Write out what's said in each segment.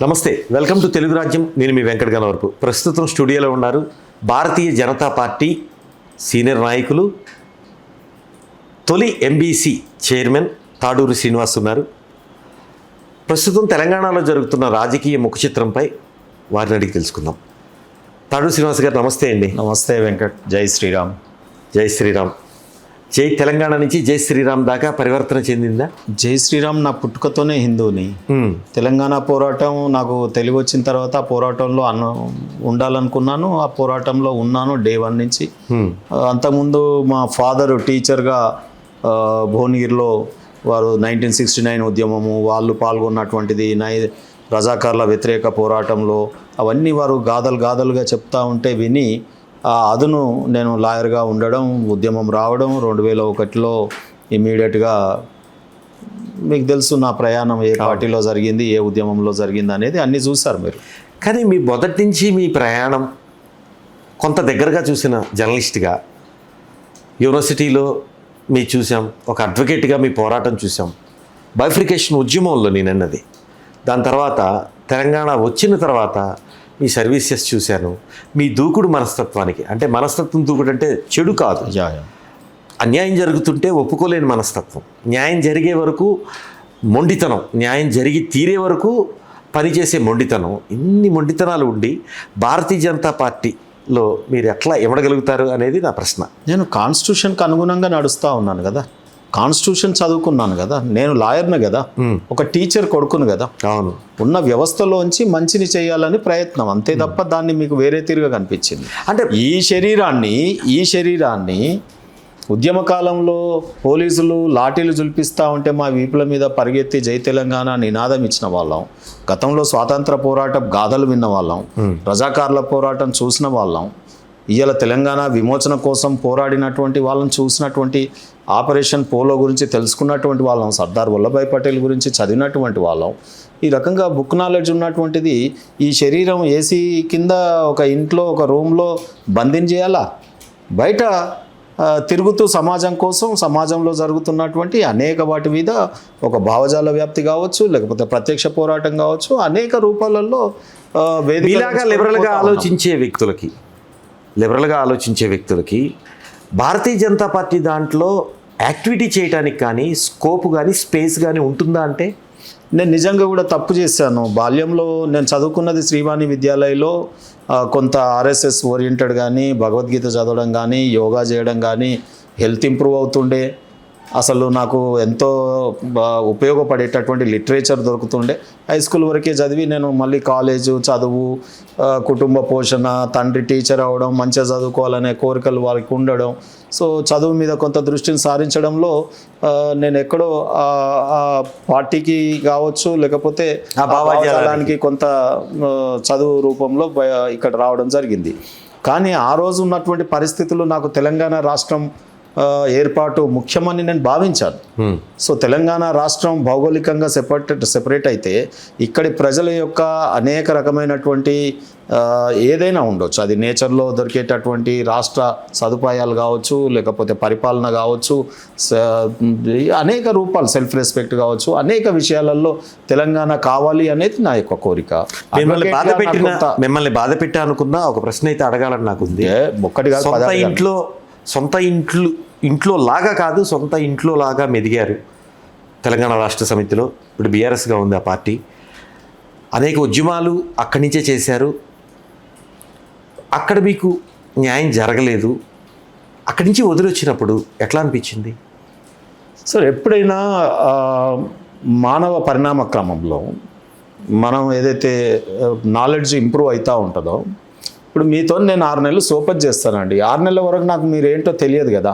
నమస్తే, welcome to Telugu రాజ్యం. నేను మీ వెంకట గణవరపు. ప్రస్తుతం స్టూడియోలో ఉన్నారు భారతీయ జనతా పార్టీ సీనియర్ నాయకులు, తొలి ఎంబీసీ చైర్మన్ తాడూరి శ్రీనివాస్ ఉన్నారు. ప్రస్తుతం తెలంగాణలో జరుగుతున్న రాజకీయ ముఖ చిత్రంపై వారిని అడిగి తెలుసుకుందాం. తాడూరి శ్రీనివాస్ గారు నమస్తే అండి. నమస్తే వెంకట్. జై శ్రీరామ్. జై శ్రీరామ్. జై తెలంగాణ నుంచి జై శ్రీరామ్ దాకా పరివర్తన చెందిందా? జై శ్రీరామ్ నా పుట్టుకతోనే హిందువుని. తెలంగాణ పోరాటం నాకు తెలివి వచ్చిన తర్వాత ఆ పోరాటంలో ఉండాలనుకున్నాను. ఆ పోరాటంలో ఉన్నాను డే 1 నుంచి. అంతకుముందు మా ఫాదరు టీచర్గా భువనగిరిలో వారు 1969 ఉద్యమము వాళ్ళు పాల్గొన్నటువంటిది, రజాకార్ల వ్యతిరేక పోరాటంలో అవన్నీ వారు గాథలుగా చెప్తా ఉంటే విని ఆ అదును నేను లాయర్గా ఉండడం, ఉద్యమం రావడం, 2001లో ఇమీడియట్గా మీకు తెలుసు నా ప్రయాణం ఏ పార్టీలో జరిగింది, ఏ ఉద్యమంలో జరిగింది అనేది అన్నీ చూశారు మీరు. కానీ మీ మొదటి నుంచి మీ ప్రయాణం కొంత దగ్గరగా చూసిన జర్నలిస్ట్గా యూనివర్సిటీలో మీ చూసాం, ఒక అడ్వకేట్గా మీ పోరాటం చూసాం, బైఫ్రికేషన్ ఉద్యమంలో నేనన్నది. దాని తర్వాత తెలంగాణ వచ్చిన తర్వాత మీ సర్వీసెస్ చూశాను. మీ దూకుడు మనస్తత్వానికి, అంటే మనస్తత్వం దూకుడు అంటే చెడు కాదు, అన్యాయం జరుగుతుంటే ఒప్పుకోలేని మనస్తత్వం, న్యాయం జరిగే వరకు మొండితనం, న్యాయం జరిగి తీరే వరకు పనిచేసే మొండితనం, ఇన్ని మొండితనాలు ఉండి భారతీయ జనతా పార్టీలో మీరు ఎట్లా ఇవ్వగలుగుతారు అనేది నా ప్రశ్న. నేను కాన్స్టిట్యూషన్కి అనుగుణంగా నడుస్తూ ఉన్నాను కదా, కాన్స్టిట్యూషన్ చదువుకున్నాను కదా, నేను లాయర్ను కదా, ఒక టీచర్ కొడుకును కదా. అవును, ఉన్న వ్యవస్థలోంచి మంచిని చేయాలని ప్రయత్నం, అంతే తప్ప దాన్ని మీకు వేరే తీరుగా కనిపించింది. అంటే ఈ శరీరాన్ని ఉద్యమ కాలంలో పోలీసులు లాఠీలు జుల్పిస్తూ ఉంటే మా వీపుల మీద పరిగెత్తి జై తెలంగాణ నినాదం ఇచ్చిన వాళ్ళం, గతంలో స్వాతంత్ర పోరాట గాథలు విన్న వాళ్ళం, రజాకార్ల పోరాటం చూసిన వాళ్ళం, ఇవాళ తెలంగాణ విమోచన కోసం పోరాడినటువంటి వాళ్ళని చూసినటువంటి, ఆపరేషన్ పోలో గురించి తెలుసుకున్నటువంటి వాళ్ళం, సర్దార్ వల్లభాయ్ పటేల్ గురించి చదివినటువంటి వాళ్ళం. ఈ రకంగా బుక్ నాలెడ్జ్ ఉన్నటువంటిది ఈ శరీరం ఏసీ కింద ఒక ఇంట్లో ఒక రూమ్లో బంధించేయాలా, బయట తిరుగుతూ సమాజం కోసం, సమాజంలో జరుగుతున్నటువంటి అనేక వాటి మీద ఒక భావజాల వ్యాప్తి కావచ్చు, లేకపోతే ప్రత్యక్ష పోరాటం కావచ్చు, అనేక రూపాలలో లిబరల్గా ఆలోచించే వ్యక్తులకి భారతీయ జనతా పార్టీ దాంట్లో యాక్టివిటీ చేయడానికి కానీ స్కోప్ కానీ స్పేస్ కానీ ఉంటుందా? అంటే నేను నిజంగా కూడా తప్పు చేశాను. బాల్యంలో నేను చదువుకున్నది శ్రీవాణి విద్యాలయలో, కొంత ఆర్ఎస్ఎస్ ఓరియంటెడ్ కానీ, భగవద్గీత చదవడం కానీ, యోగా చేయడం కానీ, హెల్త్ ఇంప్రూవ్ అవుతుండే, అసలు నాకు ఎంతో ఉపయోగపడేటటువంటి లిటరేచర్ దొరుకుతుండే. హై స్కూల్ వరకే చదివి నేను మళ్ళీ కాలేజు చదువు, కుటుంబ పోషణ, తండ్రి టీచర్ అవ్వడం, మంచిగా చదువుకోవాలనే కోరికలు వారికి ఉండడం, సో చదువు మీద కొంత దృష్టిని సారించడంలో నేను ఎక్కడో ఆ పార్టీకి కావచ్చు, లేకపోతే ఆ భావజాలానికి కొంత చదువు రూపంలో ఇక్కడ రావడం జరిగింది. కానీ ఆ రోజు ఉన్నటువంటి పరిస్థితులు నాకు తెలంగాణ రాష్ట్రం ఏర్పాటు ముఖ్యమని నేను భావించాను. సో తెలంగాణ రాష్ట్రం భౌగోళికంగా సెపరేట్ అయితే ఇక్కడి ప్రజల యొక్క అనేక రకమైనటువంటి ఏదైనా ఉండొచ్చు, అది నేచర్లో దొరికేటటువంటి రాష్ట్ర సదుపాయాలు కావచ్చు, లేకపోతే పరిపాలన కావచ్చు, అనేక రూపాలు, సెల్ఫ్ రెస్పెక్ట్ కావచ్చు, అనేక విషయాలలో తెలంగాణ కావాలి అనేది నా యొక్క కోరిక. మిమ్మల్ని బాధ పెట్టా అనుకున్నా ఒక ప్రశ్న అయితే అడగాలని నాకు ఉంది. ఒక్కటిగా సొంత ఇంట్లో లాగా కాదు, సొంత ఇంట్లో లాగా మెదిగారు తెలంగాణ రాష్ట్ర సమితిలో. ఇప్పుడు బీఆర్ఎస్గా ఉంది ఆ పార్టీ. అనేక ఉద్యమాలు అక్కడి నుంచే చేశారు. అక్కడ మీకు న్యాయం జరగలేదు, అక్కడి నుంచి వదిలొచ్చినప్పుడు ఎట్లా అనిపించింది? సార్, ఎప్పుడైనా మానవ పరిణామ క్రమంలో మనం ఏదైతే నాలెడ్జ్ ఇంప్రూవ్ అవుతూ ఉంటుందో, ఇప్పుడు మీతో నేను 6 నెలలు సోపత్ చేస్తానండి, 6 నెలల వరకు నాకు మీరేంటో తెలియదు కదా.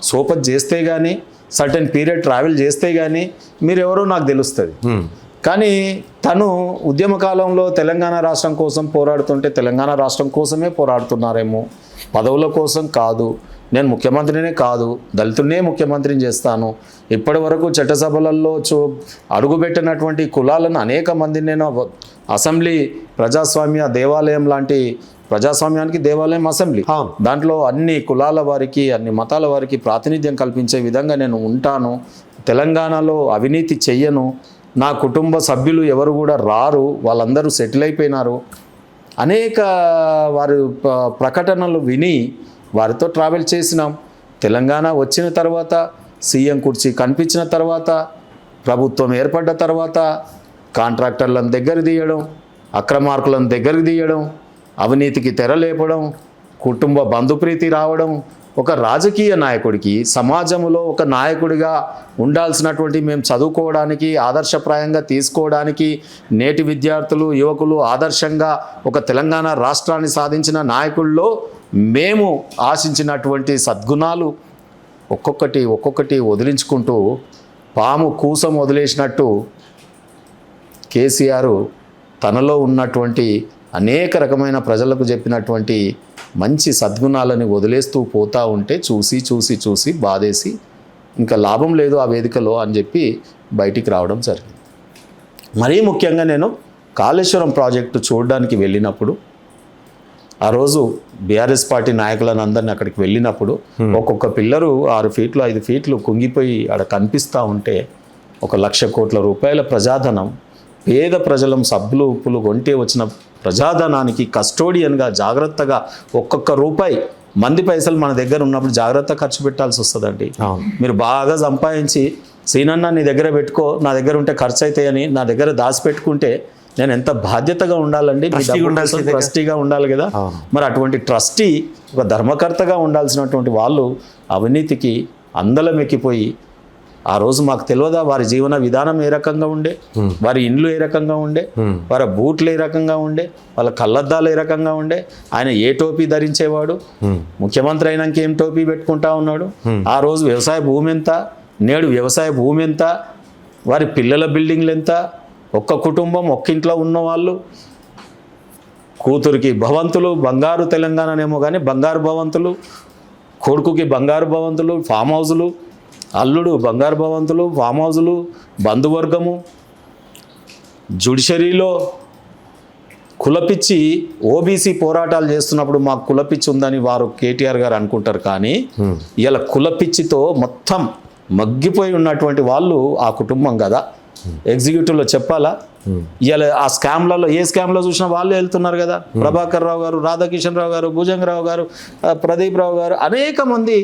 సోపత్ చేస్తే కానీ, సర్టెన్ పీరియడ్ ట్రావెల్ చేస్తే కానీ మీరెవరో నాకు తెలుస్తుంది. కానీ తను ఉద్యమ కాలంలో తెలంగాణ రాష్ట్రం కోసం పోరాడుతుంటే తెలంగాణ రాష్ట్రం కోసమే పోరాడుతున్నారేమో, పదవుల కోసం కాదు, నేను ముఖ్యమంత్రినే కాదు, దళితున్నే ముఖ్యమంత్రిని చేస్తాను, ఇప్పటి వరకు చట్టసభలలో అడుగుపెట్టినటువంటి కులాలను అనేక మందిని నేను అసెంబ్లీ ప్రజాస్వామ్య దేవాలయం లాంటి, ప్రజాస్వామ్యానికి దేవాలయం అసెంబ్లీ, దాంట్లో అన్ని కులాల వారికి, అన్ని మతాల వారికి ప్రాతినిధ్యం కల్పించే విధంగా నేను ఉంటాను, తెలంగాణలో అవినీతి చెయ్యను, నా కుటుంబ సభ్యులు ఎవరు కూడా రారు, వాళ్ళందరూ సెటిల్ అయిపోయినారు. అనేక వారి ప్రకటనలు విని వారితో ట్రావెల్ చేసినాం. తెలంగాణ వచ్చిన తర్వాత, సీఎం కుర్చీ కనిపించిన తర్వాత, ప్రభుత్వం ఏర్పడ్డ తర్వాత కాంట్రాక్టర్లను దగ్గర తీయడం, అక్రమార్కులను దగ్గరికి తీయడం, అవినీతికి తెరలేపడం, కుటుంబ బంధుప్రీతి రావడం, ఒక రాజకీయ నాయకుడికి సమాజంలో ఒక నాయకుడిగా ఉండాల్సినటువంటి మేము చదువుకోవడానికి, ఆదర్శప్రాయంగా తీసుకోవడానికి, నేటి విద్యార్థులు యువకులు ఆదర్శంగా ఒక తెలంగాణ రాష్ట్రాన్ని సాధించిన నాయకుల్లో మేము ఆశించినటువంటి సద్గుణాలు ఒక్కొక్కటి వదిలించుకుంటూ పాము కూసం వదిలేసినట్టు కేసీఆర్ తనలో ఉన్నటువంటి అనేక రకమైన ప్రజలకు చెప్పినటువంటి మంచి సద్గుణాలని వదిలేస్తూ పోతూ ఉంటే చూసి బాధేసి ఇంకా లాభం లేదు ఆ వేదికలో అని చెప్పి బయటికి రావడం జరిగింది. మరీ ముఖ్యంగా నేను కాళేశ్వరం ప్రాజెక్టు చూడడానికి వెళ్ళినప్పుడు, ఆ రోజు బీఆర్ఎస్ పార్టీ నాయకులను అందరినీ అక్కడికి వెళ్ళినప్పుడు ఒక్కొక్క పిల్లరు 6 ఫీట్లు 5 ఫీట్లు కుంగిపోయి ఆడ కనిపిస్తూ ఉంటే 1,00,000 కోట్ల రూపాయల ప్రజాధనం, పేద ప్రజలం సబ్బులు ఉప్పులు కొంటే వచ్చిన ప్రజాధనానికి కస్టోడియన్గా జాగ్రత్తగా ఒక్కొక్క రూపాయి మంది పైసలు మన దగ్గర ఉన్నప్పుడు జాగ్రత్త ఖర్చు పెట్టాల్సి వస్తుందండి. మీరు బాగా సంపాదించి సీనన్న నీ దగ్గర పెట్టుకో, నా దగ్గర ఉంటే ఖర్చు అవుతాయని నా దగ్గర దాచిపెట్టుకుంటే నేను ఎంత బాధ్యతగా ఉండాలండి, ట్రస్టీగా ఉండాలి కదా. మరి అటువంటి ట్రస్టీ ఒక ధర్మకర్తగా ఉండాల్సినటువంటి వాళ్ళు అవినీతికి అందలం ఎక్కిపోయి, ఆ రోజు మాకు తెలియదా వారి జీవన విధానం ఏ రకంగా ఉండే, వారి ఇండ్లు ఏ రకంగా ఉండే, వారి బూట్లు ఏ రకంగా ఉండే, వాళ్ళ కళ్ళద్దాలు ఏ రకంగా ఉండే, ఆయన ఏ టోపీ ధరించేవాడు, ముఖ్యమంత్రి అయినాక ఏం టోపీ పెట్టుకుంటా ఉన్నాడు, ఆ రోజు వ్యవసాయ భూమి ఎంత, నేడు వ్యవసాయ భూమి ఎంత, వారి పిల్లల బిల్డింగ్లు ఎంత, ఒక్క కుటుంబం ఒక్కింట్లో ఉన్నవాళ్ళు, కూతురికి భవంతులు, బంగారు తెలంగాణనేమో కానీ బంగారు భవంతులు, కొడుకుకి బంగారు భవంతులు, ఫామ్ హౌజులు, అల్లుడు బంగారు భవంతులు, ఫామ్ హౌజులు, బంధువర్గము, జుడిషరీలో కులపిచ్చి ఓబీసీ పోరాటాలు చేస్తున్నప్పుడు మాకు కులపిచ్చి ఉందని వారు కేటీఆర్ గారు అనుకుంటారు. కానీ ఇలా కులపిచ్చితో మొత్తం మగ్గిపోయి ఉన్నటువంటి వాళ్ళు ఆ కుటుంబం కదా. ఎగ్జిక్యూటివ్లో చెప్పాలా, ఇవాళ ఆ స్కామ్లలో ఏ స్కామ్లో చూసినా వాళ్ళే వెళ్తున్నారు కదా. ప్రభాకర్ రావు గారు, రాధాకిషన్ రావు గారు, భుజంగరావు గారు, ప్రదీప్ రావు గారు, అనేక మంది.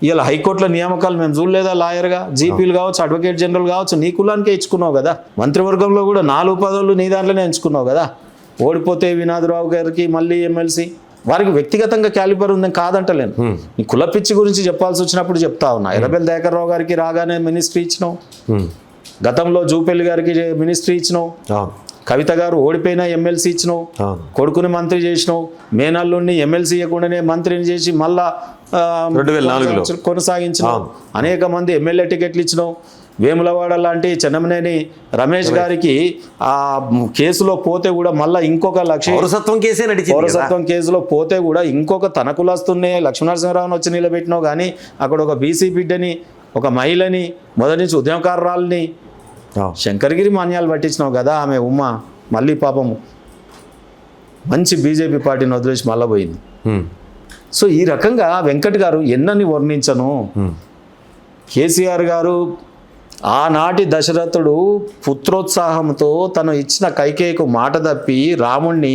ఇలా హైకోర్టుల నియామకాలు మేము చూడలేదా, లాయర్గా జీపీలు కావచ్చు, అడ్వకేట్ జనరల్ కావచ్చు, నీ కులానికే ఇచ్చుకున్నావు కదా. మంత్రివర్గంలో కూడా 4 పదవులు నీ దాంట్లోనే ఎంచుకున్నావు కదా. ఓడిపోతే వినోద్రావు గారికి మళ్ళీ ఎమ్మెల్సీ, వారికి వ్యక్తిగతంగా క్యాలిబర్ ఉందని కాదంటలేను, నీ కులపిచ్చి గురించి చెప్పాల్సి వచ్చినప్పుడు చెప్తా ఉన్నా. ఎర్రబెల్లి దయాకర్ రావు గారికి రాగానే మినిస్ట్రీ ఇచ్చినావు, గతంలో జూపల్లి గారికి మినిస్ట్రీ ఇచ్చినావు, కవిత గారు ఓడిపోయినా ఎమ్మెల్సీ ఇచ్చినావు, కొడుకుని మంత్రి చేసినావు, మేనల్లుని ఎమ్మెల్సీ ఇవ్వకుండానే మంత్రిని చేసి మళ్ళా 2004లో కొనసాగించినావు. అనేక మంది ఎమ్మెల్యే టికెట్లు ఇచ్చినావు. వేములవాడ లాంటి చెన్నమనేని రమేష్ గారికి ఆ కేసులో పోతే కూడా మళ్ళీ ఇంకొక పౌరసత్వం కేసులో పోతే కూడా ఇంకొక తన కులస్తున్నే లక్ష్మీనరసింహరావుని వచ్చి నిలబెట్టినావు. కానీ అక్కడ ఒక బీసీ బిడ్డని, ఒక మహిళని, మొదటి నుంచి ఉద్యమకారురాలని శంకరగిరి మాన్యాలు పట్టించినావు కదా. ఆమె ఉమ్మ మళ్ళీ పాపం మంచి బీజేపీ పార్టీని వదిలేసి మళ్ళీ పోయింది. సో ఈ రకంగా వెంకట్ గారు ఎన్నని వర్ణించను. కేసీఆర్ గారు ఆనాటి దశరథుడు పుత్రోత్సాహంతో తను ఇచ్చిన కైకేయికు మాట తప్పి రాముణ్ణి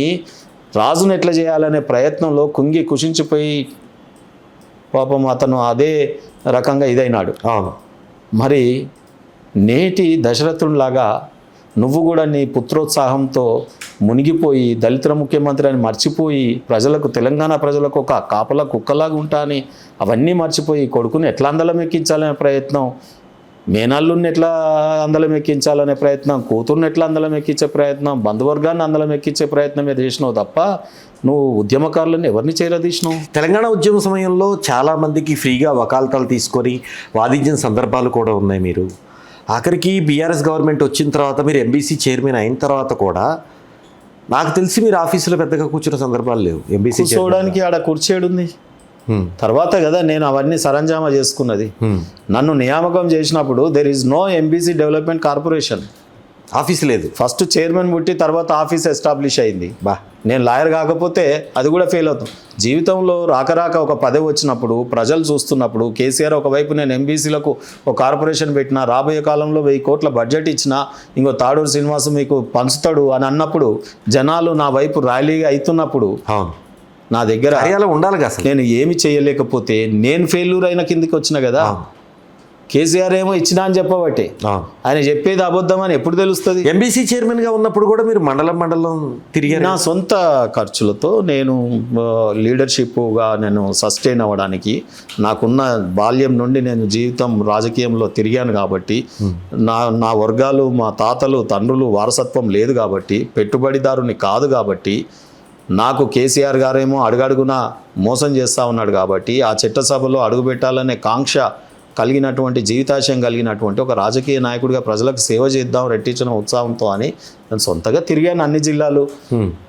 రాజును ఎట్లా చేయాలనే ప్రయత్నంలో కుంగి కుషించిపోయి పాపం అతను అదే రకంగా ఇదైనాడు. మరి నేటి దశరథునిలాగా నువ్వు కూడా నీ పుత్రోత్సాహంతో మునిగిపోయి దళితుల ముఖ్యమంత్రి అని మర్చిపోయి ప్రజలకు, తెలంగాణ ప్రజలకు ఒక కాపలా కుక్కలాగా ఉంటా అని అవన్నీ మర్చిపోయి కొడుకుని ఎట్లా అందలం ఎక్కించాలనే ప్రయత్నం, మేనల్లుని ఎట్లా అందలం ఎక్కించాలనే ప్రయత్నం, కూతుర్ని ఎట్లా అందలం ఎక్కించే ప్రయత్నం, బంధువర్గాన్ని అందలం ఎక్కించే ప్రయత్నమే చేసినావు తప్ప నువ్వు ఉద్యమకారులను ఎవరిని చేరదీసినావు. తెలంగాణ ఉద్యమ సమయంలో చాలామందికి ఫ్రీగా వకాల్తాలు తీసుకొని వాదించిన సందర్భాలు కూడా ఉన్నాయి. మీరు ఆఖరికి బీఆర్ఎస్ గవర్నమెంట్ వచ్చిన తర్వాత మీరు ఎంబీసీ చైర్మన్ అయిన తర్వాత కూడా నాకు తెలిసి మీరు ఆఫీసులో పెద్దగా కూర్చున్న సందర్భాలు లేవు. ఎంబీసీ కూర్చోవడానికి ఆడ కూర్చేడుంది తర్వాత కదా నేను అవన్నీ సరంజామా చేసుకున్నది. నన్ను నియామకం చేసినప్పుడు there is no MBC development corporation, office లేదు. ఫస్ట్ చైర్మన్ పుట్టి తర్వాత ఆఫీస్ ఎస్టాబ్లిష్ అయింది. నేను లాయర్ కాకపోతే అది కూడా ఫెయిల్ అవుతాం. జీవితంలో రాక ఒక పదవి వచ్చినప్పుడు ప్రజలు చూస్తున్నప్పుడు కేసీఆర్ ఒకవైపు నేను ఎంబీసీలకు ఒక కార్పొరేషన్ పెట్టినా, రాబోయే కాలంలో 1000 కోట్ల బడ్జెట్ ఇచ్చినా, ఇంకో తాడూరు శ్రీనివాసు మీకు పంచుతాడు అని అన్నప్పుడు జనాలు నా వైపు ర్యాలీగా అవుతున్నప్పుడు అవును, నా దగ్గర కార్యాలయం ఉండాలి కదా అసలు. నేను ఏమి చేయలేకపోతే నేను ఫెయిల్యూర్ అయిన కిందికి వచ్చిన కదా. కేసీఆర్ ఏమో ఇచ్చినా అని చెప్పబట్టే, అవును. ఆయన చెప్పేది అబద్ధం అని ఎప్పుడు తెలుస్తుంది? ఎంబీసీ చైర్మన్గా ఉన్నప్పుడు కూడా మీరు మండలం తిరిగారు. నా సొంత ఖర్చులతో నేను లీడర్షిప్గా నేను సస్టైన్ అవ్వడానికి, నాకున్న బాల్యం నుండి నేను జీవితం రాజకీయంలో తిరిగాను కాబట్టి, నా వర్గాలు మా తాతలు తండ్రులు వారసత్వం లేదు కాబట్టి, పెట్టుబడిదారుని కాదు కాబట్టి, నాకు కేసీఆర్ గారేమో అడుగడుగునా మోసం చేస్తూ ఉన్నాడు కాబట్టి, ఆ చట్టసభలో అడుగుపెట్టాలనే కాంక్ష కలిగినటువంటి, జీవితాశయం కలిగినటువంటి ఒక రాజకీయ నాయకుడిగా ప్రజలకు సేవ చేద్దాం రెట్టించిన ఉత్సాహంతో అని నేను సొంతగా తిరిగాను అన్ని జిల్లాలు.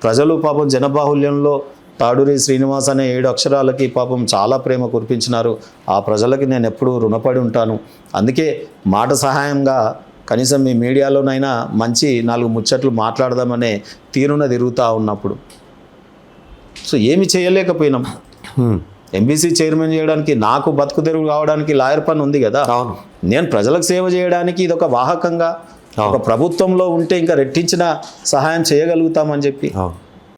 ప్రజలు పాపం జనబాహుల్యంలో తాడూరి శ్రీనివాస్ అనే 7 అక్షరాలకి పాపం చాలా ప్రేమ కురిపించినారు. ఆ ప్రజలకి నేను ఎప్పుడూ రుణపడి ఉంటాను. అందుకే మాట సహాయంగా కనీసం మీ మీడియాలోనైనా మంచి 4 ముచ్చట్లు మాట్లాడదామనే తీరున తిరుగుతూ ఉన్నప్పుడు సో ఏమి చేయలేకపోయినాం. ఎంబీసీ చైర్మన్ చేయడానికి, నాకు బతుకు తెరువు కావడానికి లాయర్ పని ఉంది కదా. అవును, నేను ప్రజలకు సేవ చేయడానికి ఇది ఒక వాహకంగా, ఒక ప్రభుత్వంలో ఉంటే ఇంకా రెట్టించిన సహాయం చేయగలుగుతామని చెప్పి అవును.